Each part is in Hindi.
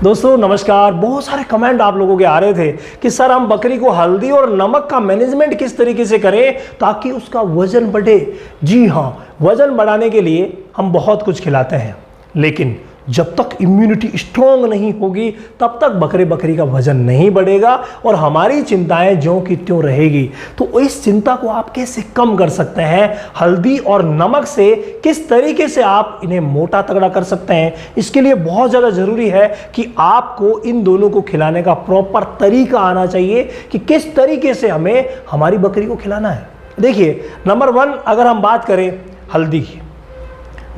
दोस्तों नमस्कार। बहुत सारे कमेंट आप लोगों के आ रहे थे कि सर हम बकरी को हल्दी और नमक का मैनेजमेंट किस तरीके से करें ताकि उसका वजन बढ़े। जी हाँ, वजन बढ़ाने के लिए हम बहुत कुछ खिलाते हैं, लेकिन जब तक इम्यूनिटी स्ट्रॉन्ग नहीं होगी तब तक बकरी का वजन नहीं बढ़ेगा और हमारी चिंताएं ज्यों की त्यों रहेगी। तो इस चिंता को आप कैसे कम कर सकते हैं? हल्दी और नमक से किस तरीके से आप इन्हें मोटा तगड़ा कर सकते हैं, इसके लिए बहुत ज़्यादा ज़रूरी है कि आपको इन दोनों को खिलाने का प्रॉपर तरीका आना चाहिए कि किस तरीके से हमें हमारी बकरी को खिलाना है। देखिए, नंबर 1 अगर हम बात करें हल्दी की,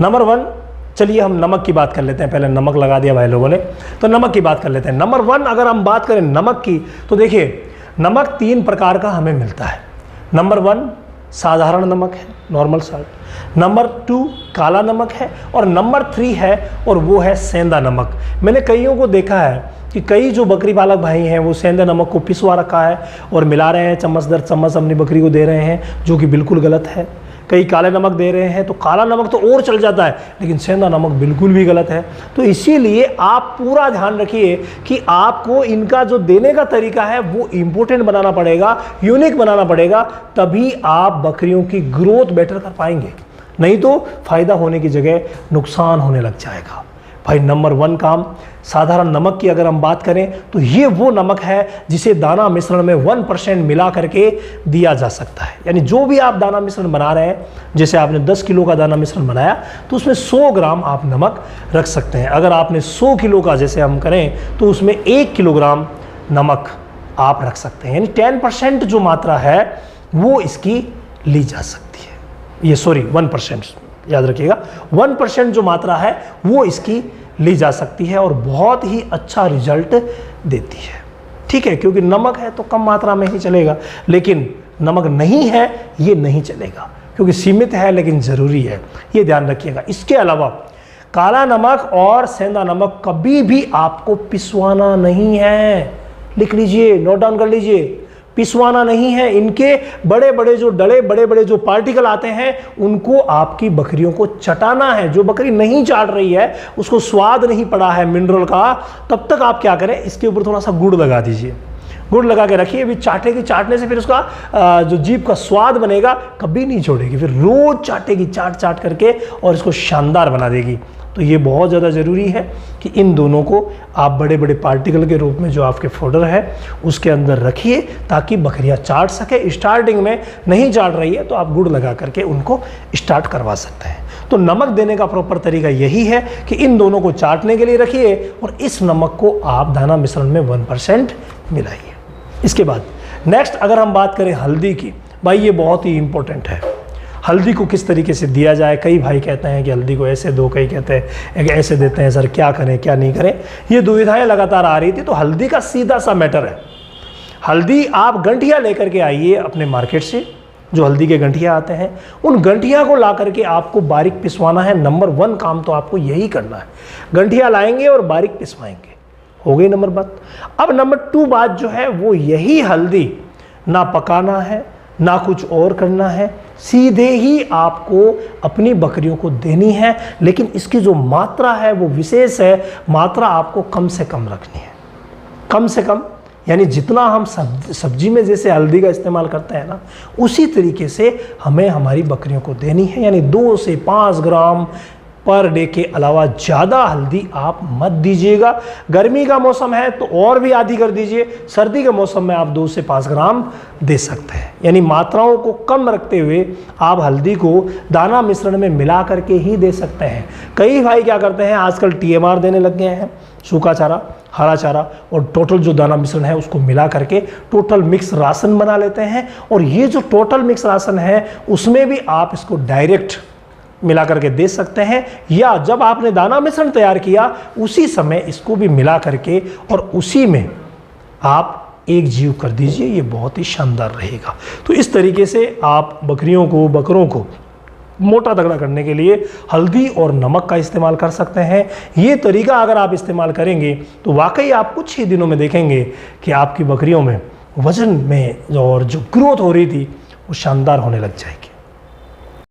नंबर 1 चलिए हम नमक की बात कर लेते हैं। पहले नमक लगा दिया भाई लोगों ने, तो नमक की बात कर लेते हैं। नंबर 1 अगर हम बात करें नमक की, तो देखिए नमक 3 प्रकार का हमें मिलता है। नंबर 1 साधारण नमक है, नॉर्मल साल्ट। नंबर 2 काला नमक है और नंबर 3 है और वो है सेंधा नमक। मैंने कईयों को देखा है कि कई जो बकरी पालक भाई हैं वो सेंधा नमक को पिसवा रखा है और मिला रहे हैं, चम्मच दर चम्मच अपनी बकरी को दे रहे हैं, जो कि बिल्कुल गलत है। कई काले नमक दे रहे हैं, तो काला नमक तो और चल जाता है, लेकिन सेंधा नमक बिल्कुल भी गलत है। तो इसीलिए आप पूरा ध्यान रखिए कि आपको इनका जो देने का तरीका है वो इम्पोर्टेंट बनाना पड़ेगा, यूनिक बनाना पड़ेगा, तभी आप बकरियों की ग्रोथ बेटर कर पाएंगे। नहीं तो फायदा होने की जगह नुकसान होने लग जाएगा। भाई नंबर 1 काम साधारण नमक की अगर हम बात करें तो ये वो नमक है जिसे दाना मिश्रण में 1% मिला करके दिया जा सकता है। यानी जो भी आप दाना मिश्रण बना रहे हैं, जैसे आपने 10 किलो का दाना मिश्रण बनाया तो उसमें 100 ग्राम आप नमक रख सकते हैं। अगर आपने 100 किलो का जैसे हम करें तो उसमें 1 किलोग्राम नमक आप रख सकते हैं। यानी 10% जो मात्रा है वो इसकी ली जा सकती है। ये 1% याद रखिएगा, 1% जो मात्रा है वो इसकी ली जा सकती है और बहुत ही अच्छा रिजल्ट देती है। ठीक है, क्योंकि नमक है तो कम मात्रा में ही चलेगा, लेकिन नमक नहीं है ये नहीं चलेगा, क्योंकि सीमित है लेकिन ज़रूरी है, ये ध्यान रखिएगा। इसके अलावा काला नमक और सेंधा नमक कभी भी आपको पिसवाना नहीं है। लिख लीजिए, नोट डाउन कर लीजिए, पिसवाना नहीं है। इनके बड़े बड़े जो डले, बड़े बड़े जो पार्टिकल आते हैं, उनको आपकी बकरियों को चटाना है। जो बकरी नहीं चाट रही है, उसको स्वाद नहीं पड़ा है मिनरल का, तब तक आप क्या करें, इसके ऊपर थोड़ा सा गुड़ लगा दीजिए। गुड़ लगा के रखिए, अभी चाटेगी, चाटने से फिर उसका जो जीभ का स्वाद बनेगा कभी नहीं छोड़ेगी, फिर रोज चाटेगी, चाट करके, और इसको शानदार बना देगी। तो ये बहुत ज़्यादा ज़रूरी है कि इन दोनों को आप बड़े बड़े पार्टिकल के रूप में जो आपके फोल्डर है उसके अंदर रखिए, ताकि बकरियां चाट सके। स्टार्टिंग में नहीं चाट रही है तो आप गुड़ लगा करके उनको स्टार्ट करवा सकते हैं। तो नमक देने का प्रॉपर तरीका यही है कि इन दोनों को चाटने के लिए रखिए और इस नमक को आप दाना मिश्रण में 1% मिलाइए। इसके बाद नेक्स्ट अगर हम बात करें हल्दी की, भाई ये बहुत ही इंपॉर्टेंट है। हल्दी को किस तरीके से दिया जाए, कई भाई कहते हैं कि हल्दी को ऐसे दो, कई कहते हैं ऐसे देते हैं, सर क्या करें क्या नहीं करें, ये दुविधाएं लगातार आ रही थी। तो हल्दी का सीधा सा मैटर है, हल्दी आप गंठिया लेकर के आइए अपने मार्केट से, जो हल्दी के गंठिया आते हैं, उन गंठिया को ला करके आपको बारीक पिसवाना है। नंबर 1 काम तो आपको यही करना है, गंठिया लाएंगे और बारीक पिसवाएंगे। हो गई नंबर बात। अब नंबर 2 बात जो है वो यही हल्दी ना पकाना है ना कुछ और करना है, सीधे ही आपको अपनी बकरियों को देनी है। लेकिन इसकी जो मात्रा है वो विशेष है, मात्रा आपको कम से कम रखनी है। कम से कम यानी जितना हम सब्जी में जैसे हल्दी का इस्तेमाल करते हैं ना, उसी तरीके से हमें हमारी बकरियों को देनी है। यानी 2 से 5 ग्राम पर डे के अलावा ज़्यादा हल्दी आप मत दीजिएगा। गर्मी का मौसम है तो और भी आधी कर दीजिए, सर्दी के मौसम में आप 2 से 5 ग्राम दे सकते हैं। यानी मात्राओं को कम रखते हुए आप हल्दी को दाना मिश्रण में मिला करके ही दे सकते हैं। कई भाई क्या करते हैं, आजकल TMR देने लग गए हैं, सूखा चारा, हरा चारा और टोटल जो दाना मिश्रण है उसको मिला करके टोटल मिक्स राशन बना लेते हैं। और ये जो टोटल मिक्स राशन है उसमें भी आप इसको डायरेक्ट मिला करके दे सकते हैं, या जब आपने दाना मिश्रण तैयार किया उसी समय इसको भी मिला करके और उसी में आप एक जीव कर दीजिए। ये बहुत ही शानदार रहेगा। तो इस तरीके से आप बकरियों को, बकरों को मोटा तगड़ा करने के लिए हल्दी और नमक का इस्तेमाल कर सकते हैं। ये तरीका अगर आप इस्तेमाल करेंगे तो वाकई आप कुछ ही दिनों में देखेंगे कि आपकी बकरियों में वजन में और जो ग्रोथ हो रही थी वो शानदार होने लग जाएगी।